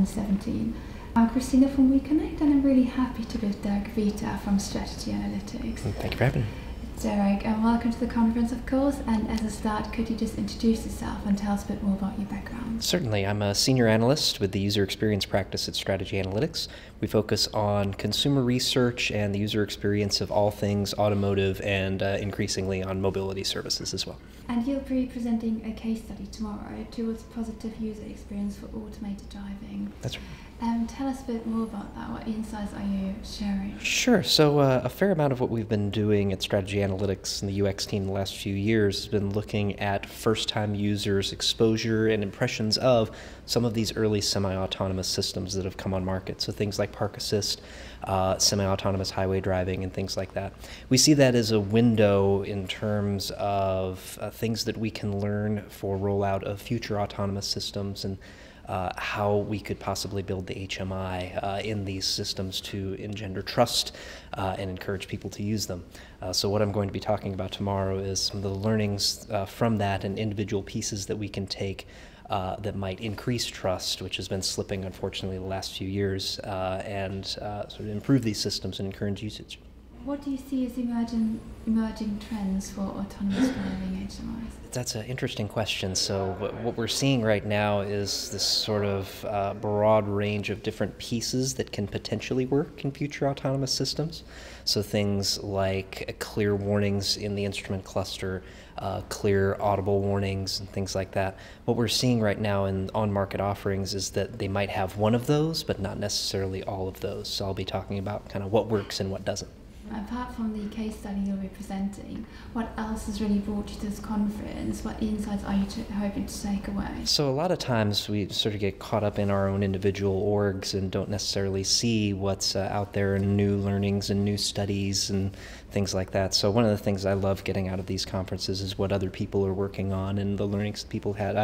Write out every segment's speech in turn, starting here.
2017. I'm Christina from we.CONECT, and I'm really happy to be with Derek Viita from Strategy Analytics. Thank you for having me. Derek, and welcome to the conference, of course. And as a start, could you just introduce yourself and tell us a bit more about your background? Certainly. I'm a senior analyst with the user experience practice at Strategy Analytics. We focus on consumer research and the user experience of all things automotive and increasingly on mobility services as well. And you'll be presenting a case study tomorrow towards positive user experience for automated driving. That's right. Tell us a bit more about that. What insights are you sharing? Sure. So a fair amount of what we've been doing at Strategy Analytics and the UX team the last few years has been looking at first-time users' exposure and impressions of some of these early semi-autonomous systems that have come on market. So things like park assist, semi-autonomous highway driving, and things like that. We see that as a window in terms of things that we can learn for rollout of future autonomous systems and how we could possibly build the HMI in these systems to engender trust and encourage people to use them. So what I'm going to be talking about tomorrow is some of the learnings from that and individual pieces that we can take that might increase trust, which has been slipping, unfortunately, the last few years, and sort of improve these systems and encourage usage. What do you see as emerging trends for autonomous driving HMIs? That's an interesting question. So what we're seeing right now is this sort of broad range of different pieces that can potentially work in future autonomous systems. So things like clear warnings in the instrument cluster, clear audible warnings and things like that. What we're seeing right now in on-market offerings is that they might have one of those, but not necessarily all of those. So I'll be talking about kind of what works and what doesn't. Apart from the case study you'll be presenting, what else has really brought you to this conference? What insights are you hoping to take away? So a lot of times we sort of get caught up in our own individual orgs and don't necessarily see what's out there in new learnings and new studies and things like that. So one of the things I love getting out of these conferences is what other people are working on and the learnings that people had.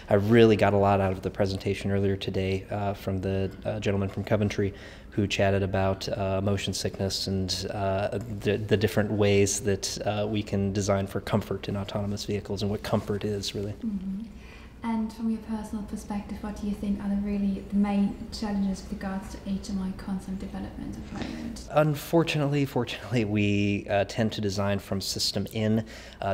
I really got a lot out of the presentation earlier today from the gentleman from Coventry who chatted about motion sickness and the different ways that we can design for comfort in autonomous vehicles and what comfort is, really. Mm-hmm. And from your personal perspective, what do you think are the main challenges with regards to HMI concept development at the moment? Fortunately, we tend to design from system in,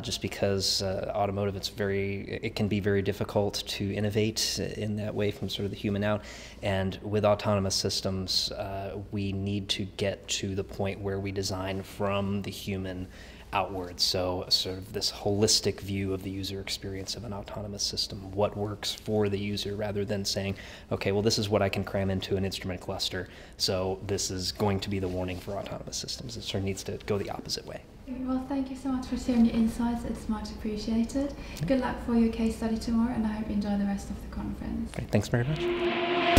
just because automotive, it can be very difficult to innovate in that way from sort of the human out. And with autonomous systems, we need to get to the point where we design from the human outwards, so sort of this holistic view of the user experience of an autonomous system, what works for the user, rather than saying, okay, well, this is what I can cram into an instrument cluster, so this is going to be the warning for autonomous systems. It sort of needs to go the opposite way. Well, thank you so much for sharing your insights. It's much appreciated. Good luck for your case study tomorrow, and I hope you enjoy the rest of the conference. Great. Thanks very much.